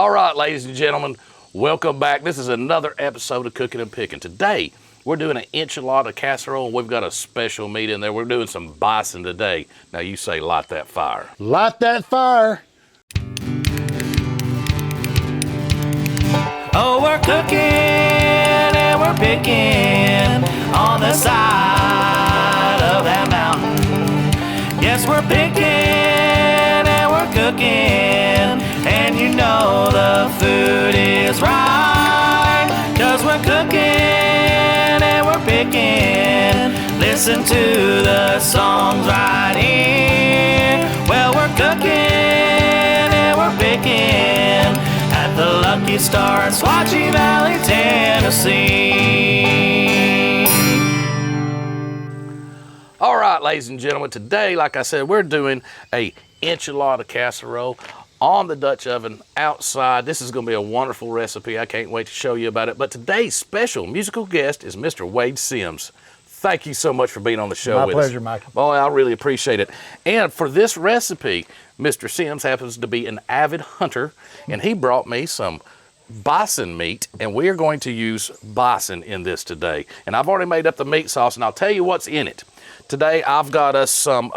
All right, ladies and gentlemen, welcome back. This is another episode of Cookin' and Pickin'. Today, we're doing an enchilada casserole, and we've got a special meat in there. We're doing some bison today. Now, you say light that fire. Light that fire. Oh, we're cooking and we're picking on the side of that mountain. Yes, we're picking and we're cooking, and you know the food is right, 'cause we're cooking and we're picking. Listen to the songs right here. Well, we're cooking and we're picking at the Lucky Starr in Swatchy Valley, Tennessee. All right, ladies and gentlemen, today, like I said, we're doing a enchilada casserole on the Dutch oven outside. This is going to be a wonderful recipe. I can't wait to show you about it. But today's special musical guest is Mr. Wade Sims. Thank you so much for being on the show with us. My pleasure, Michael. Boy, I really appreciate it. And for this recipe, Mr. Sims happens to be an avid hunter, and he brought me some bison meat, and we are going to use bison in this today. And I've already made up the meat sauce, and I'll tell you what's in it. Today, I've got us some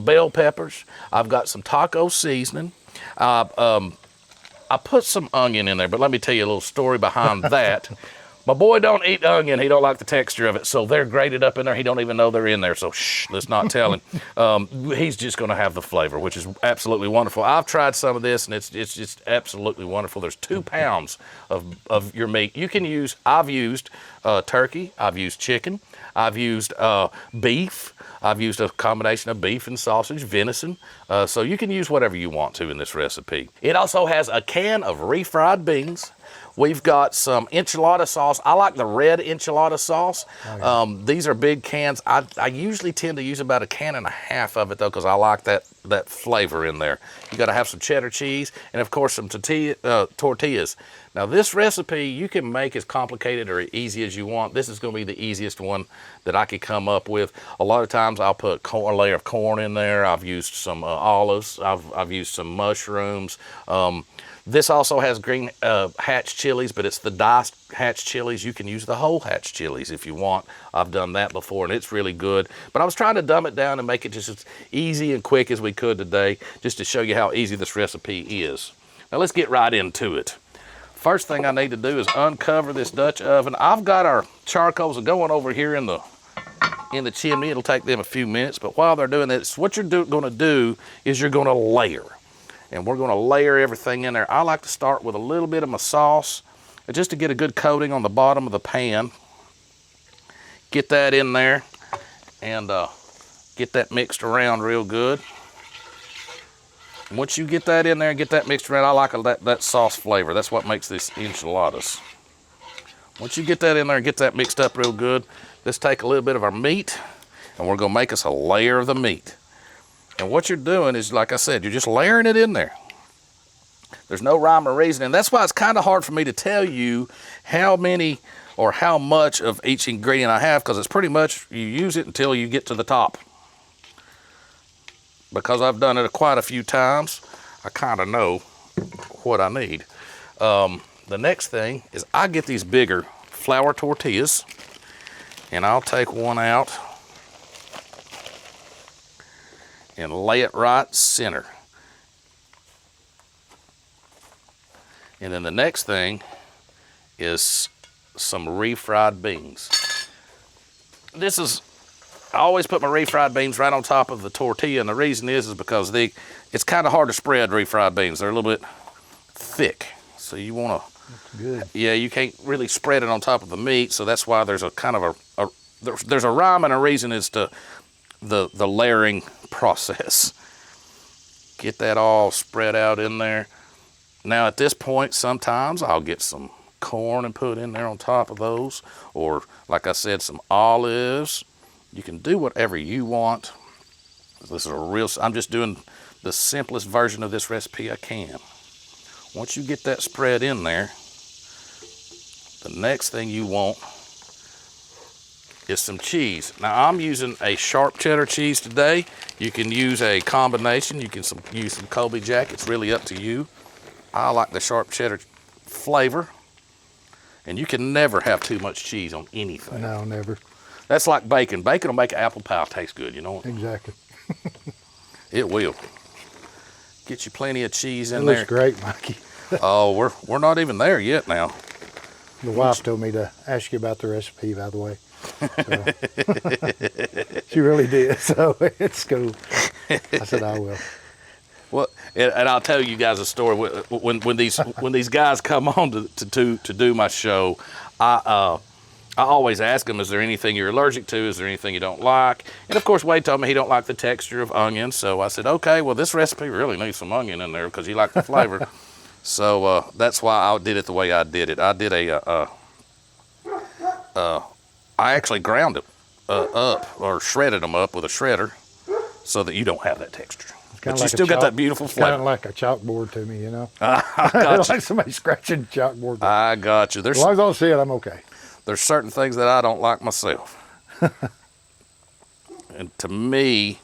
bell peppers. I've got some taco seasoning. I put some onion in there, but let me tell you a little story behind that. My boy don't eat onion. He don't like the texture of it, so they're grated up in there. He don't even know they're in there, so shh, let's not tell him. He's just going to have the flavor, which is absolutely wonderful. I've tried some of this, and it's just absolutely wonderful. There's 2 pounds of your meat. You can use, I've used turkey. I've used chicken. I've used beef. I've used a combination of beef and sausage, venison. So you can use whatever you want to in this recipe. It also has a can of refried beans. We've got some enchilada sauce. I like the red enchilada sauce. Okay. These are big cans. I usually tend to use about 1.5 cans of it, though, because I like that flavor in there. You got to have some cheddar cheese and, of course, some tortillas. Now, this recipe you can make as complicated or easy as you want. This is going to be the easiest one that I could come up with. A lot of times I'll put a layer of corn in there. I've used some olives. I've used some mushrooms. This also has green hatch chilies, but it's the diced hatch chilies. You can use the whole hatch chilies if you want. I've done that before, and it's really good. But I was trying to dumb it down and make it just as easy and quick as we could today, just to show you how easy this recipe is. Now let's get right into it. First thing I need to do is uncover this Dutch oven. I've got our charcoals going over here in the chimney. It'll take them a few minutes, but while they're doing this, what you're going to do is you're going to layer. And we're going to layer everything in there. I like to start with a little bit of my sauce, just to get a good coating on the bottom of the pan. Get that in there, and get that mixed around real good. Once you get that in there and get that mixed around, I like that sauce flavor. That's what makes these enchiladas. Once you get that in there and get that mixed up real good, let's take a little bit of our meat, and we're going to make us a layer of the meat. And what you're doing is, like I said, you're just layering it in there. There's no rhyme or reason, and that's why it's kind of hard for me to tell you how many or how much of each ingredient I have, because it's pretty much you use it until you get to the top. Because I've done it quite a few times, I kind of know what I need. The next thing is I get these bigger flour tortillas, and I'll take one out and lay it right center. And then the next thing is some refried beans. I always put my refried beans right on top of the tortilla, and the reason is because it's kind of hard to spread refried beans. They're a little bit thick, so you want to. Good. Yeah, you can't really spread it on top of the meat, so that's why there's a kind of there's a rhyme and a reason as to the layering process. Get that all spread out in there. Now at this point, sometimes I'll get some corn and put in there on top of those, or like I said, some olives. You can do whatever you want. This is I'm just doing the simplest version of this recipe I can. Once you get that spread in there, the next thing you want is some cheese. Now I'm using a sharp cheddar cheese today. You can use a combination. You can use some Colby Jack. It's really up to you. I like the sharp cheddar flavor. And you can never have too much cheese on anything. No, never. That's like bacon. Bacon will make an apple pie taste good, you know? Exactly. It will. Get you plenty of cheese in It there. looks great, Mikey. Oh, we're not even there yet now. The wife told me to ask you about the recipe, by the way. So, she really did, so it's cool. I said I will. Well, and I'll tell you guys a story. When these guys come on to do my show, I always ask them, is there anything you're allergic to? Is there anything you don't like? And of course, Wade told me he don't like the texture of onion. So I said, okay, well, this recipe really needs some onion in there because he liked the flavor. So that's why I did it the way I did it. I did I actually ground it up or shredded them up with a shredder so that you don't have that texture. But you still got that beautiful flavor. Kind of like a chalkboard to me, you know? I got you. Like somebody scratching the chalkboard. I got you. As long as I don't see it, I'm okay. There's certain things that I don't like myself. And to me,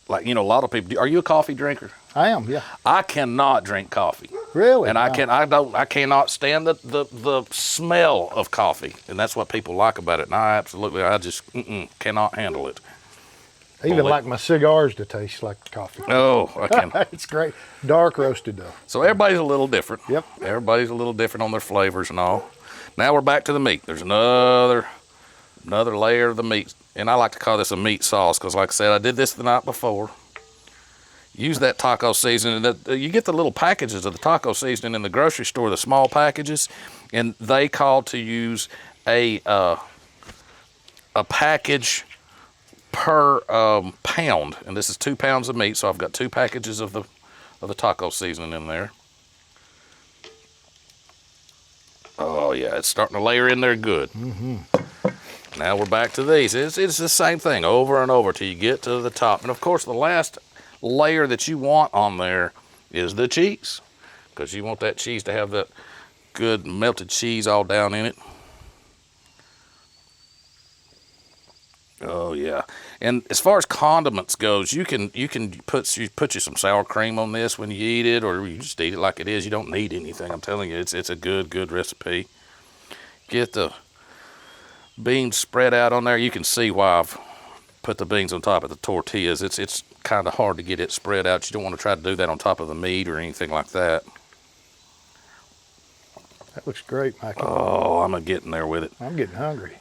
like, you know, a lot of people, are you a coffee drinker? I am, yeah. I cannot drink coffee. Really? And Wow. I cannot stand the smell of coffee. And that's what people like about it. And I just cannot handle it. I even like my cigars to taste like coffee. Oh, I can. It's great. Dark roasted, though. So everybody's a little different. Yep. Everybody's a little different on their flavors and all. Now we're back to the meat. There's another layer of the meat. And I like to call this a meat sauce because, like I said, I did this the night before. Use that taco seasoning. You get the little packages of the taco seasoning in the grocery store, the small packages, and they call to use a package per pound. And this is 2 pounds of meat, so I've got 2 packages of the taco seasoning in there. Oh yeah, it's starting to layer in there good. Mm-hmm. Now we're back to these. It's the same thing over and over till you get to the top. And of course, the last layer that you want on there is the cheese, because you want that cheese to have that good melted cheese all down in it. Oh yeah. And as far as condiments goes, you can put you some sour cream on this when you eat it, or you just eat it like it is. You don't need anything. I'm telling you, it's a good recipe. Get the beans spread out on there. You can see why I've put the beans on top of the tortillas. It's kind of hard to get it spread out. You don't want to try to do that on top of the meat or anything like that. That looks great, Mikey. Oh, I'm getting there with it. I'm getting hungry.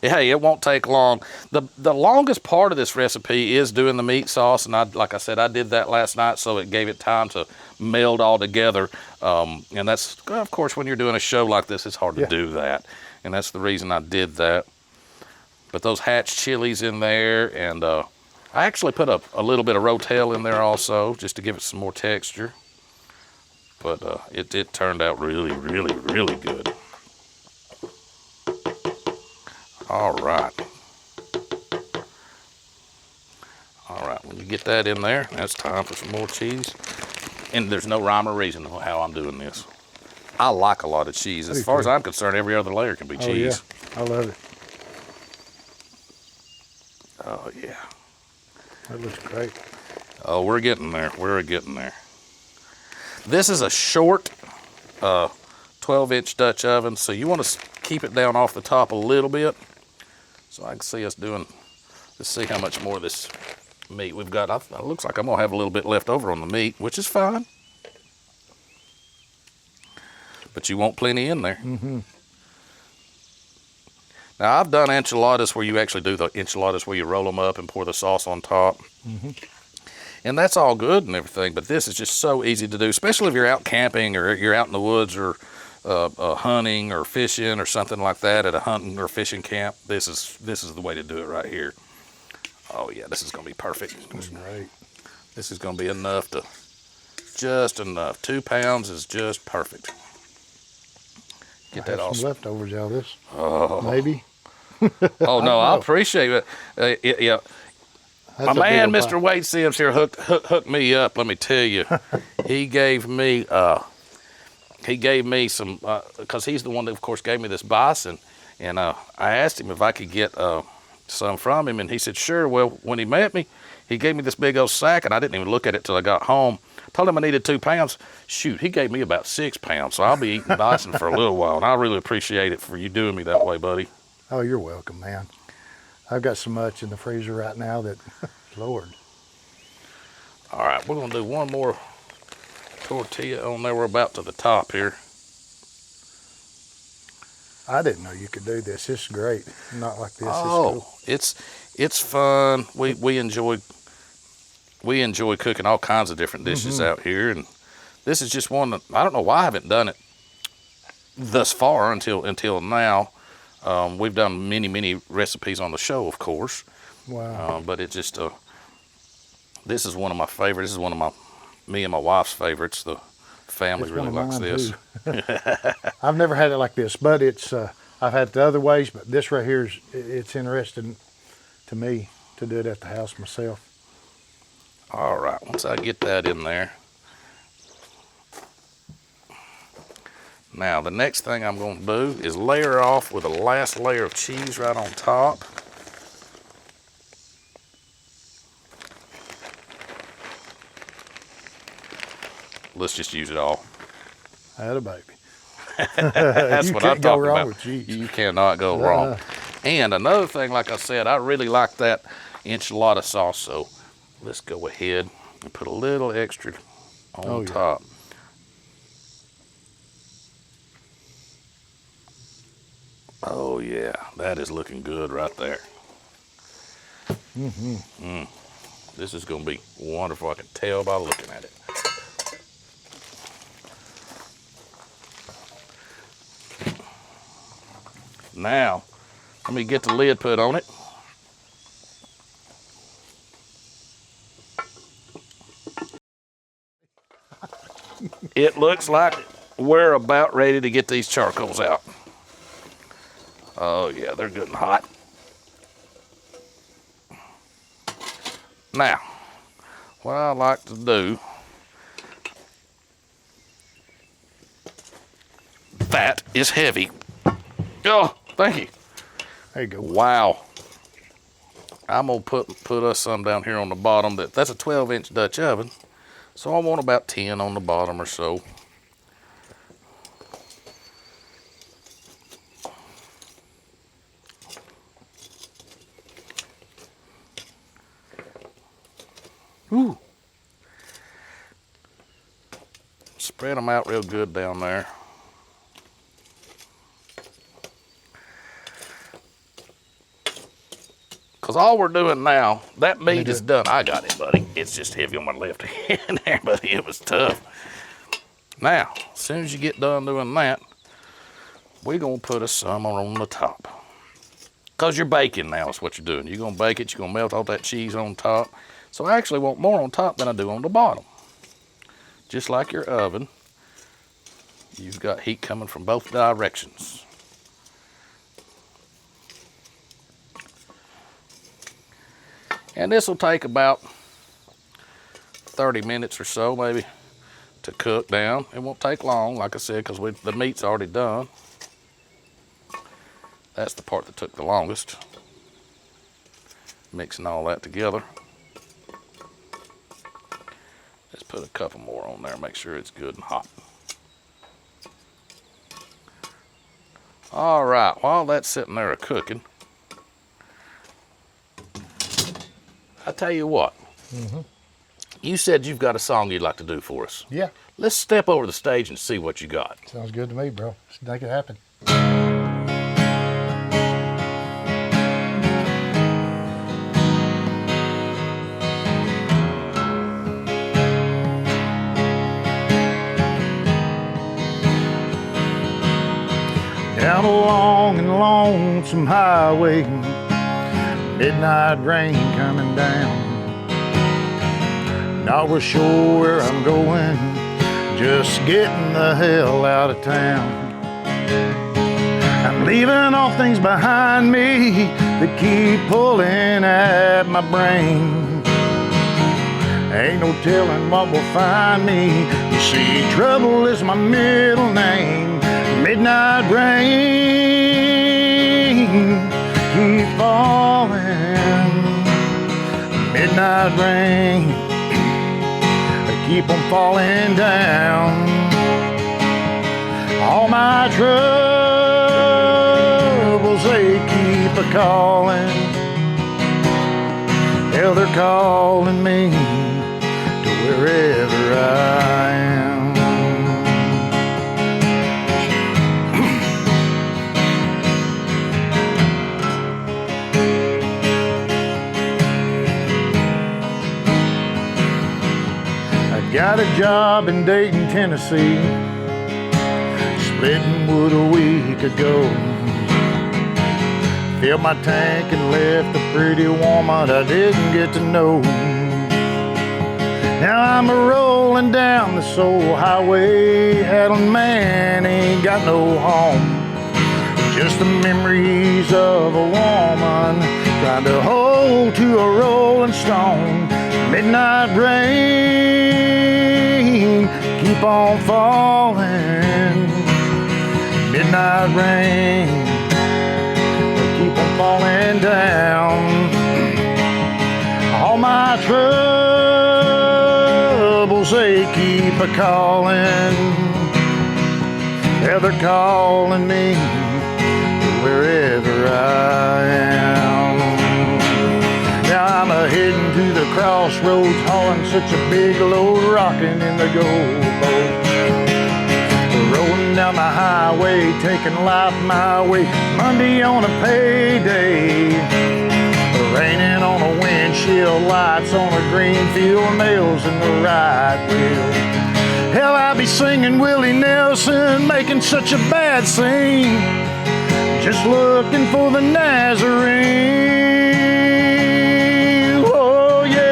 Hey, it won't take long. The longest part of this recipe is doing the meat sauce, and like I said, I did that last night, so it gave it time to meld all together. And that's, of course, when you're doing a show like this, it's hard to do that, and that's the reason I did that. But those hatch chilies in there, and I actually put a little bit of rotel in there also, just to give it some more texture. But it turned out really, really, really good. All right. All right, when you get that in there, that's time for some more cheese. And there's no rhyme or reason how I'm doing this. I like a lot of cheese. As far as I'm concerned, every other layer can be cheese. Yeah. I love it. Oh, yeah. That looks great. Oh, we're getting there. We're getting there. This is a short 12-inch Dutch oven, so you want to keep it down off the top a little bit. So I can see us doing, let's see how much more of this meat we've got. It looks like I'm going to have a little bit left over on the meat, which is fine. But you want plenty in there. Mm-hmm. Now, I've done enchiladas where you actually do the enchiladas where you roll them up and pour the sauce on top. Mm-hmm. And that's all good and everything, but this is just so easy to do, especially if you're out camping or you're out in the woods or hunting or fishing or something like that at a hunting or fishing camp. This is the way to do it right here. Oh yeah, this is going to be perfect. Great. This is going to be enough just enough. 2 pounds is just perfect. Get that all. Some leftovers out of this. Oh. Maybe. Oh no, I appreciate it. Yeah. My man, Mr. Wade Sims here, hooked me up. Let me tell you, he gave me some because he's the one that, of course, gave me this bison, and I asked him if I could get some from him, and he said sure. Well, when he met me, he gave me this big old sack, and I didn't even look at it till I got home. Told him I needed 2 pounds. Shoot, he gave me about 6 pounds, so I'll be eating bison for a little while, and I really appreciate it for you doing me that way, buddy. Oh, you're welcome, man. I've got so much in the freezer right now that, Lord. All right, we're gonna do one more tortilla on there. We're about to the top here. I didn't know you could do this. This is great. Not like this. Oh, It's cool. it's fun. We enjoy cooking all kinds of different dishes out here, and this is just one that I don't know why I haven't done it thus far until now. We've done many recipes on the show, of course. Wow. But it just this is one of my favorites. This is one of me and my wife's favorites. The family It's really one of likes mine, this. too. I've never had it like this, but it's I've had it the other ways, but this right here it's interesting to me to do it at the house myself. All right, once I get that in there. Now, the next thing I'm going to do is layer off with a last layer of cheese right on top. Let's just use it all. Had a baby. That's You what I'm can't go talking wrong about. with cheese. You cannot go wrong. And another thing, like I said, I really like that enchilada sauce, so let's go ahead and put a little extra on top. Oh yeah, that is looking good right there. This is gonna be wonderful. I can tell by looking at it. Now, let me get the lid put on it. It looks like we're about ready to get these charcoals out. Oh yeah, they're good and hot. Now, what I like to do, that is heavy. Oh, thank you. There you go. Wow. I'm gonna put us some down here on the bottom. That's a 12-inch Dutch oven, so I want about 10 on the bottom or so. Ooh. Spread them out real good down there. Because all we're doing now, that meat is done. I got it, buddy. It's just heavy on my left hand there, buddy. It was tough. Now, as soon as you get done doing that, we're going to put some on the top. Because you're baking now is what you're doing. You're going to bake it. You're going to melt all that cheese on top. So I actually want more on top than I do on the bottom. Just like your oven, you've got heat coming from both directions. And this will take about 30 minutes or so, maybe, to cook down. It won't take long, like I said, because the meat's already done. That's the part that took the longest. Mixing all that together. Let's put a couple more on there, make sure it's good and hot. All right, while that's sitting there cooking, I tell you what, you said you've got a song you'd like to do for us. Yeah. Let's step over the stage and see what you got. Sounds good to me, bro. Let's make it happen. Down a long and lonesome highway, midnight rain coming down. Not real sure where I'm going, just getting the hell out of town. I'm leaving all things behind me that keep pulling at my brain. Ain't no telling what will find me. You see, trouble is my middle name. Midnight rain, keep falling. Midnight rain, keep on falling down. All my troubles, they keep a-calling. Hell, they're calling me to wherever I am. Got a job in Dayton, Tennessee, splitting wood a week ago. Filled my tank and left a pretty woman I didn't get to know. Now I'm a-rolling down this old highway, Alan man ain't got no home. Just the memories of a woman trying to hold to a rolling stone. Midnight rain, keep on falling. Midnight rain, keep on falling down. All my troubles, they keep a-calling. Yeah, they're calling me wherever I am. Now I'm a-heading to the crossroads, hauling such a big load, rocking in the goalpost. Rolling down the highway, taking life my way, Monday on a payday. Raining on the windshield, lights on a green field, nails in the right wheel. Hell, I be singing Willie Nelson, making such a bad scene, just looking for the Nazarene. Oh yeah.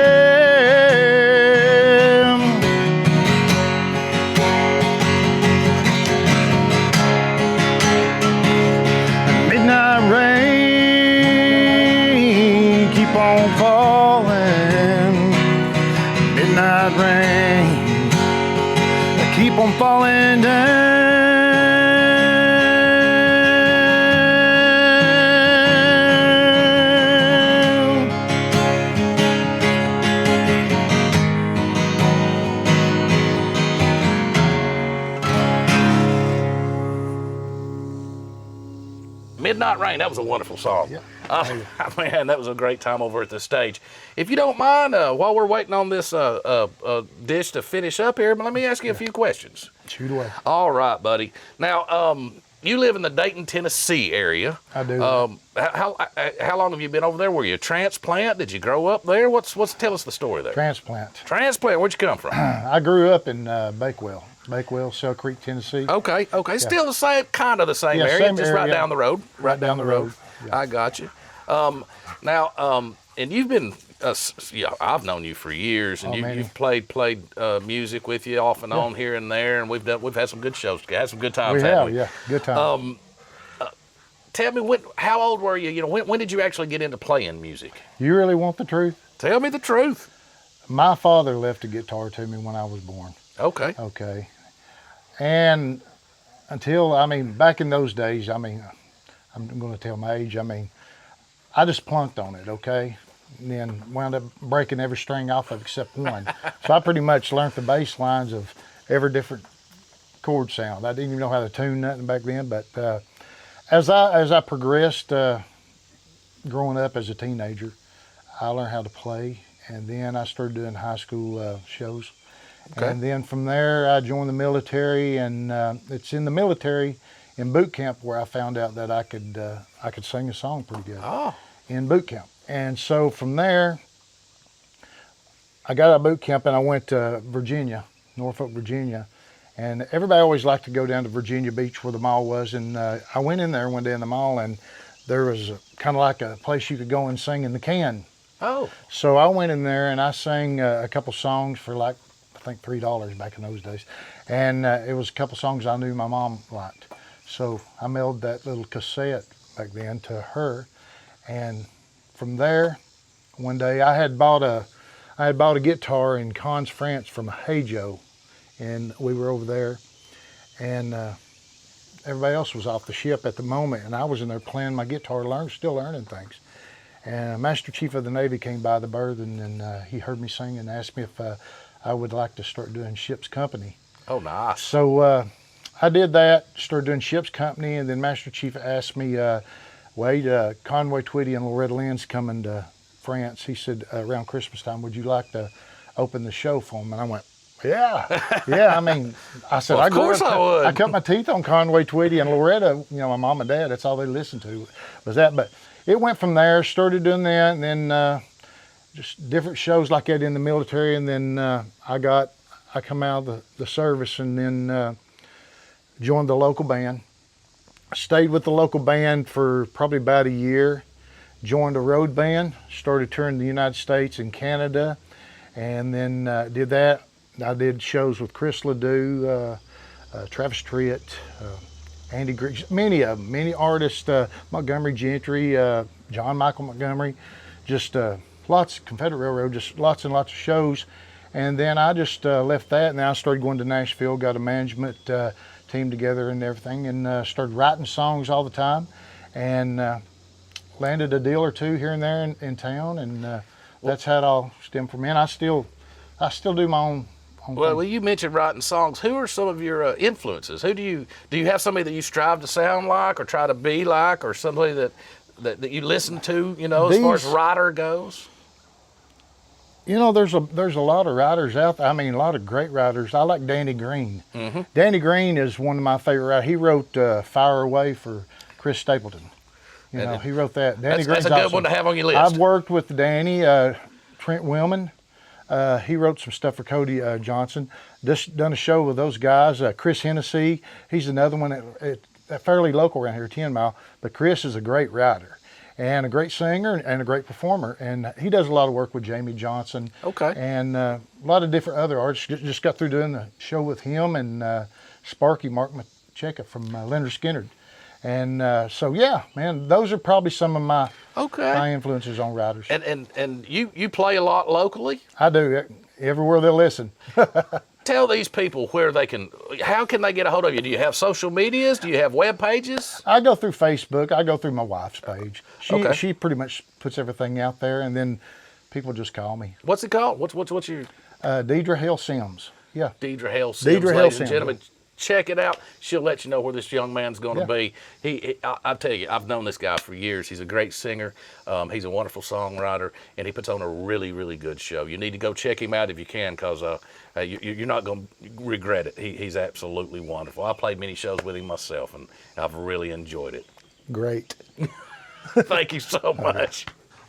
Midnight rain, keep on falling. Midnight rain, keep on falling down. Midnight Rain, that was a wonderful song. Yep. Man, that was a great time over at the stage. If you don't mind, while we're waiting on this dish to finish up here, let me ask you a few questions. Shoot away. All right, buddy. Now, you live in the Dayton, Tennessee area. I do. How long have you been over there? Were you a transplant? Did you grow up there? Tell us the story there. Transplant. Transplant. Where'd you come from? I grew up in Bakewell, Shell Creek, Tennessee. Okay. Still the same, kind of the same Yeah, area, same just area. right down the road. Right down the road. Yeah. I got you. Now, and you've been, I've known you for years, and you've played music with you off and on here and there, and we've had some good shows, had some good times. We have, yeah, good time. Tell me, how old were you? When did you actually get into playing music? You really want the truth? Tell me the truth. My father left a guitar to me when I was born. Okay. And until, back in those days, I'm going to tell my age, I just plunked on it, okay? And then wound up breaking every string off of except one. So I pretty much learned the bass lines of every different chord sound. I didn't even know how to tune nothing back then, but as I progressed, growing up as a teenager, I learned how to play, and then I started doing high school shows. Okay. And then from there, I joined the military, and it's in the military, in boot camp, where I found out that I could sing a song pretty good. Oh. In boot camp. And so from there, I got out of boot camp and I went to Virginia, Norfolk, Virginia. And everybody always liked to go down to Virginia Beach where the mall was. And I went in there one day in the mall, and there was kind of like a place you could go and sing in the can. Oh. So I went in there and I sang a couple songs for like, I think $3 back in those days. And it was a couple songs I knew my mom liked. So I mailed that little cassette back then to her. And from there, one day I had bought a guitar in Cannes, France from Hajo. And we were over there, and everybody else was off the ship at the moment, and I was in there playing my guitar, still learning things. And Master Chief of the Navy came by the berth, and he heard me sing and asked me if I would like to start doing ship's company. Oh, nice. So I did that, started doing ship's company, and then Master Chief asked me, Wade, Conway Twitty and Loretta Lynn's coming to France. He said, around Christmas time, would you like to open the show for him? And I went, yeah, yeah. I mean, I said, Well, of course I would. I cut my teeth on Conway Twitty and Loretta. You know, my mom and dad, that's all they listened to was that. But it went from there, started doing that, and then just different shows like that in the military. And then I come out of the service and then joined the local band. Stayed with the local band for probably about a year. Joined a road band, started touring the United States and Canada, and then did that. I did shows with Chris Ledoux, Travis Tritt, Andy Griggs, many of them, many artists, Montgomery Gentry, John Michael Montgomery, just lots, Confederate Railroad, just lots and lots of shows. And then I just left that, and now I started going to Nashville, got a management team together and everything, and started writing songs all the time, and landed a deal or two here and there in town, and that's how it all stemmed from. And I still do my own Well, you mentioned writing songs. Who are some of your influences? Who do you have somebody that you strive to sound like or try to be like, or somebody that you listen to, you know, as far as writer goes? You know, there's a lot of writers out there. I mean, a lot of great writers. I like Danny Green. Mm-hmm. Danny Green is one of my favorite writers. He wrote Fire Away for Chris Stapleton. You know, he wrote that. Danny That's a good one to have on your list. I've worked with Danny, Trent Willman. He wrote some stuff for Cody Johnson. Just done a show with those guys. Chris Hennessy, he's another one that fairly local around here, 10 Mile. But Chris is a great writer and a great singer and a great performer. And he does a lot of work with Jamie Johnson. Okay. And a lot of different other artists. Just got through doing the show with him and Sparky, Mark Macheka from Leonard Skinner. And so, yeah, man, those are probably some of my influences on writers. And you play a lot locally? I do, everywhere they'll listen. Tell these people how can they get a hold of you? Do you have social medias? Do you have web pages? I go through Facebook. I go through my wife's page. She pretty much puts everything out there, and then people just call me. What's it called? What's your... Deidre Hale Sims. Yeah. Deidre Hale Sims, ladies and gentlemen. Check it out. She'll let you know where this young man's going to be. I tell you, I've known this guy for years. He's a great singer. He's a wonderful songwriter, and he puts on a really, really good show. You need to go check him out if you can, because you're not going to regret it. He's absolutely wonderful. I played many shows with him myself, and I've really enjoyed it. Great. Thank you so much.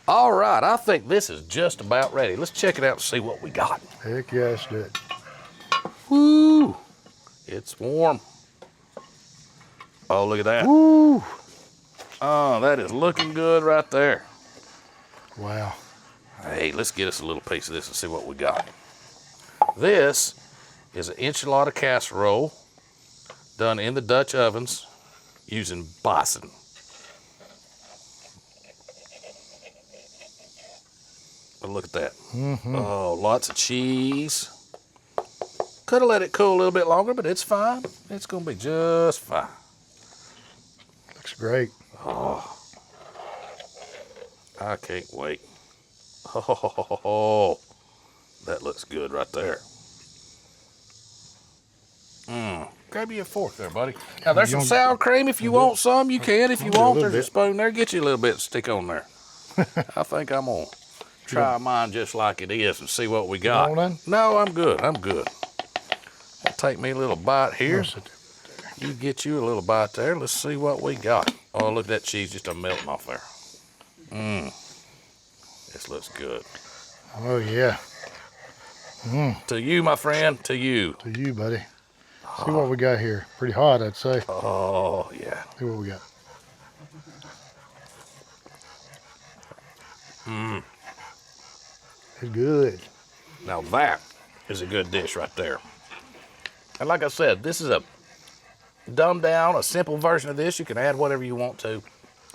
All right, I think this is just about ready. Let's check it out and see what we got. Heck yeah, let's do it. Woo! It's warm. Oh, look at that. Woo! Oh, that is looking good right there. Wow. Hey, let's get us a little piece of this and see what we got. This is an enchilada casserole done in the Dutch ovens using bison. But look at that. Mm-hmm. Oh, lots of cheese. Could have let it cool a little bit longer, but it's fine. It's going to be just fine. Looks great. Oh, I can't wait. Oh, that looks good right there. Grab you a fork there, buddy. Now, there's some sour cream. If you want some, you can. If you want, there's a spoon there. Get you a little bit to stick on there. I think I'm going to try mine just like it is and see what we got. No, I'm good. I'm good. I'll take me a little bite here. You get you a little bite there. Let's see what we got. Oh, look at that cheese just melting off there. This looks good. Oh, yeah. To you, my friend, to you. To you, buddy. See what we got here. Pretty hot, I'd say. Oh, yeah. See what we got. It's good. Now that is a good dish right there. And like I said, this is a dumbed down, a simple version of this. You can add whatever you want to,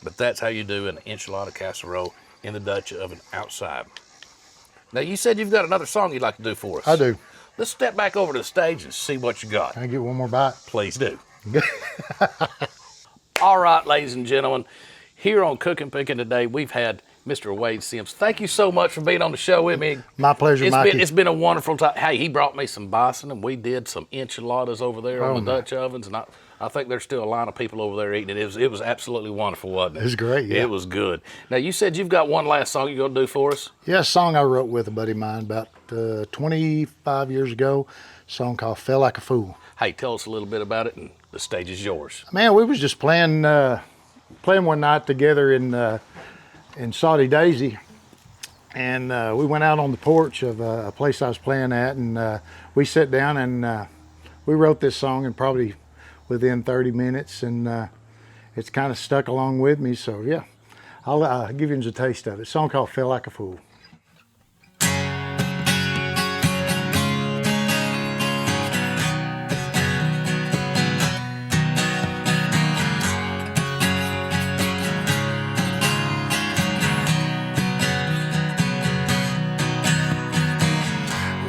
but that's how you do an enchilada casserole in the Dutch oven outside. Now, you said you've got another song you'd like to do for us. I do. Let's step back over to the stage and see what you got. Can I get one more bite? Please do. All right, ladies and gentlemen, here on Cookin' Pickin' today, we've had Mr. Wade Sims, thank you so much for being on the show with me. My pleasure, Mikey. It's been a wonderful time. Hey, he brought me some bison, and we did some enchiladas over there on the Dutch ovens, and I think there's still a line of people over there eating it. It was absolutely wonderful, wasn't it? It was great, yeah. It was good. Now, you said you've got one last song you're going to do for us? Yeah, a song I wrote with a buddy of mine about 25 years ago, a song called Felt Like a Fool. Hey, tell us a little bit about it, and the stage is yours. Man, we was just playing one night together in Saudi Daisy, and we went out on the porch of a place I was playing at, and we sat down and we wrote this song in probably within 30 minutes, and it's kind of stuck along with me. So yeah, I'll give you a taste of it. It's a song called Felt Like a Fool.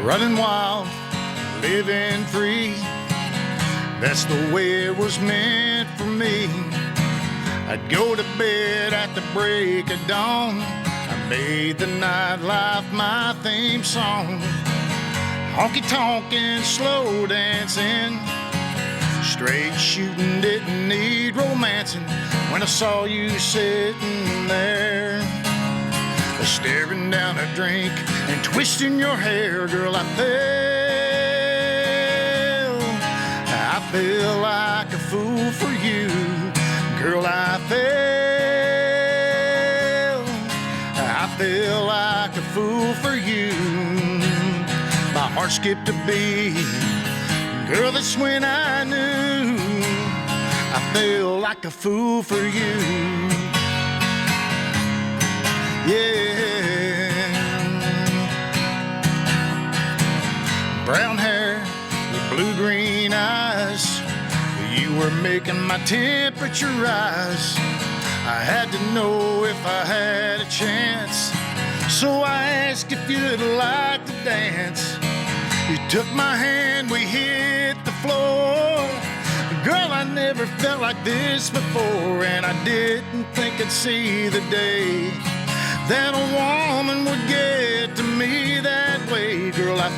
Running wild, living free, that's the way it was meant for me. I'd go to bed at the break of dawn. I made the nightlife my theme song. Honky-tonkin', slow dancing, straight shooting, didn't need romancing. When I saw you sitting there, staring down a drink and twisting your hair, girl, I feel like a fool for you. Girl, I feel like a fool for you. My heart skipped a beat, girl, that's when I knew I feel like a fool for you. Yeah. Brown hair with blue-green eyes, you were making my temperature rise. I had to know if I had a chance, so I asked if you'd like to dance. You took my hand, we hit the floor. Girl, I never felt like this before, and I didn't think I'd see the day that a woman would get to me that way. Girl, I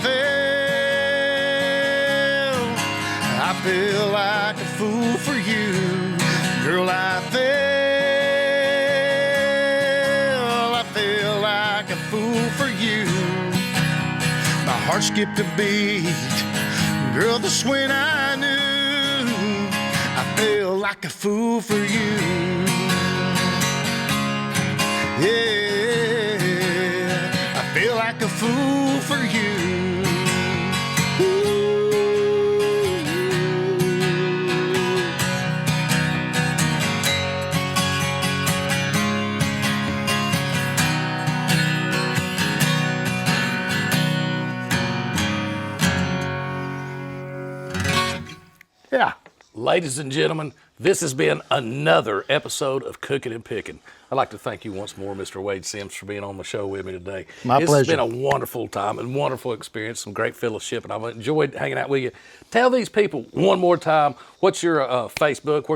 feel like a fool for you. Girl, I feel like a fool for you. My heart skipped a beat, girl, that's when I knew I feel like a fool for you. Yeah, I feel like a fool for you. Yeah. Ladies and gentlemen, this has been another episode of Cookin'&Pickin. I'd like to thank you once more, Mr. Wade Sims, for being on the show with me today. My pleasure. It's been a wonderful time and wonderful experience, some great fellowship, and I've enjoyed hanging out with you. Tell these people one more time, what's your Facebook?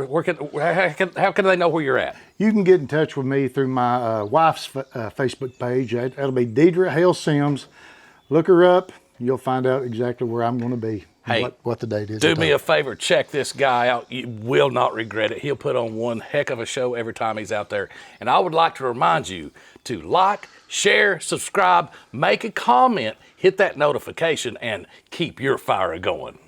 How can they know where you're at? You can get in touch with me through my wife's Facebook page. That'll be Deidre Hale Sims. Look her up. You'll find out exactly where I'm going to be. Hey, what the date is. Do me a favor, check this guy out. You will not regret it. He'll put on one heck of a show every time he's out there. And I would like to remind you to like, share, subscribe, make a comment, hit that notification, and keep your fire going.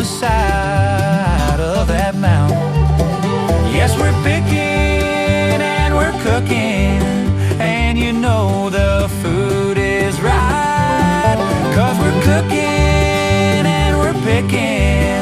Side of that mountain. Yes, we're picking and we're cooking, and you know